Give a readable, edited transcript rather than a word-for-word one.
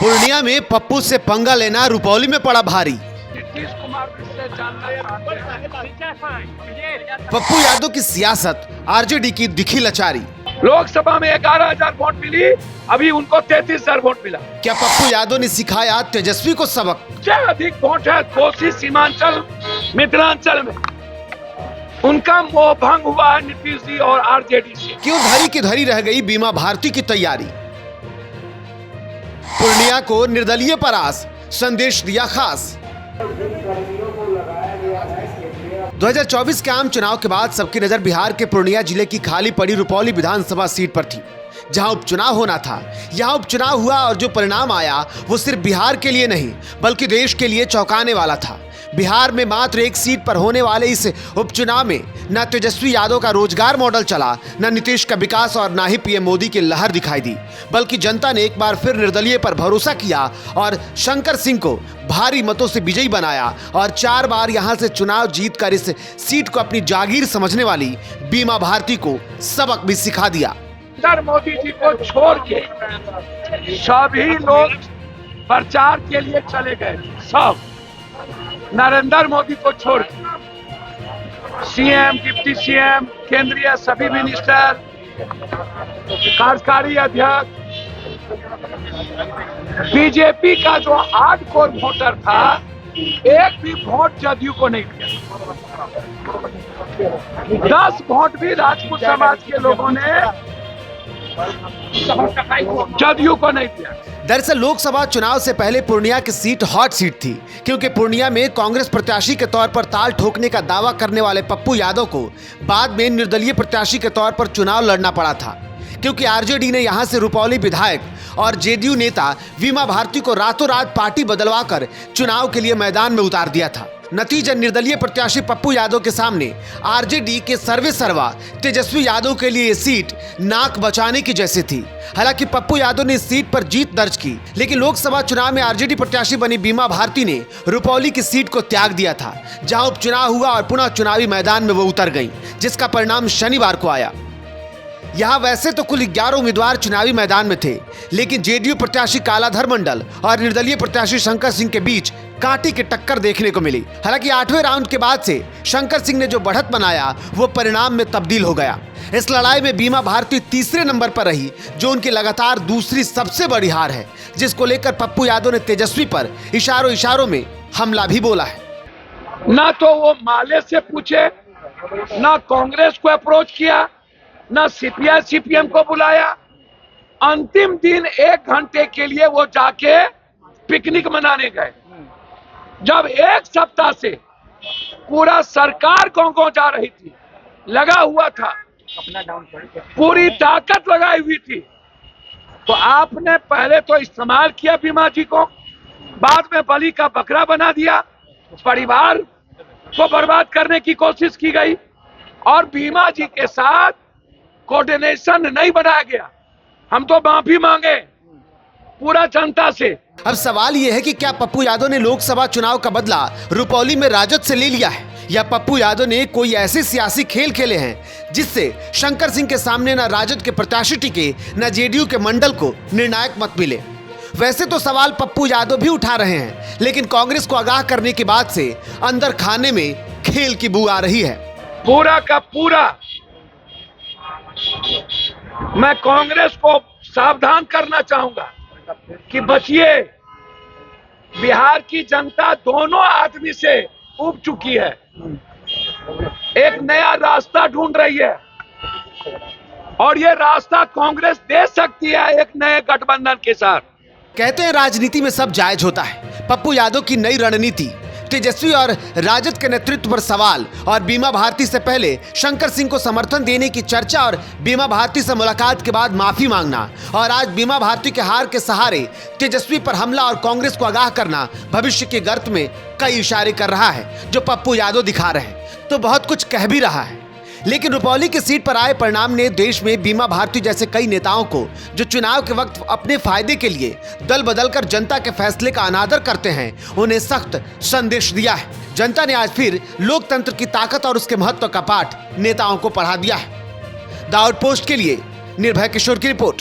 पूर्णिया में पप्पू से पंगा लेना रुपौली में पड़ा भारी। नीतीश कुमार से जानना पप्पू यादव की सियासत, आरजेडी की दिखी लाचारी। लोकसभा में 11,000 वोट मिली, अभी उनको 33,000 वोट मिला। क्या पप्पू यादव ने सिखाया तेजस्वी को सबक? क्या अधिक वोट है कोसी, सीमांचल, मिथिलांचल में, उनका मोह भंग हुआ है नीतीश जी और आरजेडी से। क्यों धरी की धरी रह गई बीमा भारती की तैयारी? पूर्णिया को निर्दलीय परास, संदेश दिया खास। 2024 के आम चुनाव के बाद सबकी नजर बिहार के पूर्णिया जिले की खाली पड़ी रुपौली विधानसभा सीट पर थी, जहां उपचुनाव होना था। यहां उपचुनाव हुआ और जो परिणाम आया वो सिर्फ बिहार के लिए नहीं बल्कि देश के लिए चौंकाने वाला था। बिहार में मात्र एक सीट पर होने वाले इस उपचुनाव में न तेजस्वी यादव का रोजगार मॉडल चला, न नीतीश का विकास और न ही पीएम मोदी की लहर दिखाई दी, बल्कि जनता ने एक बार फिर निर्दलीय पर भरोसा किया और शंकर सिंह को भारी मतों से विजयी बनाया और 4 बार यहां से चुनाव जीतकर इस सीट को अपनी जागीर समझने वाली बीमा भारती को सबक भी सिखा दिया। नरेंद्र मोदी जी को छोड़ के सभी लोग प्रचार के लिए चले गए। सब नरेंद्र मोदी को छोड़ के सीएम, डिप्टी सीएम, केंद्रीय सभी मिनिस्टर, कार्यकारी अध्यक्ष, बीजेपी का जो हार्डकोर वोटर था, एक भी वोट जदयू को नहीं दिया। 10 वोट भी राजपूत समाज के लोगों ने जदयू को नहीं दिया। दरअसल लोकसभा चुनाव से पहले पूर्णिया की सीट हॉट सीट थी, क्योंकि पूर्णिया में कांग्रेस प्रत्याशी के तौर पर ताल ठोकने का दावा करने वाले पप्पू यादव को बाद में निर्दलीय प्रत्याशी के तौर पर चुनाव लड़ना पड़ा था, क्योंकि आरजेडी ने यहां से रुपौली विधायक और जेडीयू नेता बीमा भारती को रातों रात पार्टी बदलवाकर चुनाव के लिए मैदान में उतार दिया था। नतीजा निर्दलीय प्रत्याशी पप्पू यादव के सामने आरजेडी के सर्वे सर्वा तेजस्वी यादव के लिए ये सीट नाक बचाने की जैसी थी। हालांकि पप्पू यादव ने इस सीट पर जीत दर्ज की, लेकिन लोकसभा चुनाव में आरजेडी प्रत्याशी बनी बीमा भारती ने रुपौली की सीट को त्याग दिया था, जहां उपचुनाव हुआ और पुनः चुनावी मैदान में वो उतर गई, जिसका परिणाम शनिवार को आया। यहाँ वैसे तो कुल 11 उम्मीदवार चुनावी मैदान में थे, लेकिन जेडीयू प्रत्याशी कालाधर मंडल और निर्दलीय प्रत्याशी शंकर सिंह के बीच कांटे की टक्कर देखने को मिली। हालांकि 8वें राउंड के बाद से शंकर सिंह ने जो बढ़त बनाया वो परिणाम में तब्दील हो गया। इस लड़ाई में बीमा भारती तीसरे नंबर पर रही, जो उनकी लगातार दूसरी सबसे बड़ी हार है, जिसको लेकर पप्पू यादव ने तेजस्वी पर इशारों में हमला भी बोला है। ना तो वो माले से पूछे, ना कांग्रेस को अप्रोच किया, ना सीपीआई सीपीएम को बुलाया। अंतिम दिन 1 घंटे के लिए वो जाके पिकनिक मनाने गए, जब 1 सप्ताह से पूरा सरकार गाँव जा रही थी, लगा हुआ था, पूरी ताकत लगाई हुई थी। तो आपने पहले तो इस्तेमाल किया बीमा जी को, बाद में बलि का बकरा बना दिया, परिवार को बर्बाद करने की कोशिश की गई और बीमा जी के साथ कोऑर्डिनेशन नहीं बनाया गया। हम तो माफी मांगे पूरा जनता से। अब सवाल यह है कि क्या पप्पू यादव ने लोकसभा चुनाव का बदला रुपौली में राजद से ले लिया है, या पप्पू यादव ने कोई ऐसे सियासी खेल खेले हैं जिससे शंकर सिंह के सामने न राजद के प्रत्याशी टिके, न जेडीयू के मंडल को निर्णायक मत मिले। वैसे तो सवाल पप्पू यादव भी उठा रहे हैं, लेकिन कांग्रेस को आगाह करने के बाद से अंदर खाने में खेल की बू आ रही है। पूरा का पूरा मैं कांग्रेस को सावधान करना चाहूंगा कि बचिए। बिहार की जनता दोनों आदमी से उब चुकी है, एक नया रास्ता ढूंढ रही है और ये रास्ता कांग्रेस दे सकती है एक नए गठबंधन के साथ। कहते हैं राजनीति में सब जायज होता है। पप्पू यादव की नई रणनीति, तेजस्वी और राजद के नेतृत्व पर सवाल और बीमा भारती से पहले शंकर सिंह को समर्थन देने की चर्चा और बीमा भारती से मुलाकात के बाद माफी मांगना और आज बीमा भारती के हार के सहारे तेजस्वी पर हमला और कांग्रेस को आगाह करना भविष्य के गर्त में कई इशारे कर रहा है, जो पप्पू यादव दिखा रहे हैं तो बहुत कुछ कह भी रहा है। लेकिन रुपौली की सीट पर आए परिणाम ने देश में बीमा भारती जैसे कई नेताओं को, जो चुनाव के वक्त अपने फायदे के लिए दल बदलकर जनता के फैसले का अनादर करते हैं, उन्हें सख्त संदेश दिया है। जनता ने आज फिर लोकतंत्र की ताकत और उसके महत्व का पाठ नेताओं को पढ़ा दिया है। दाऊद पोस्ट के लिए निर्भय किशोर की रिपोर्ट।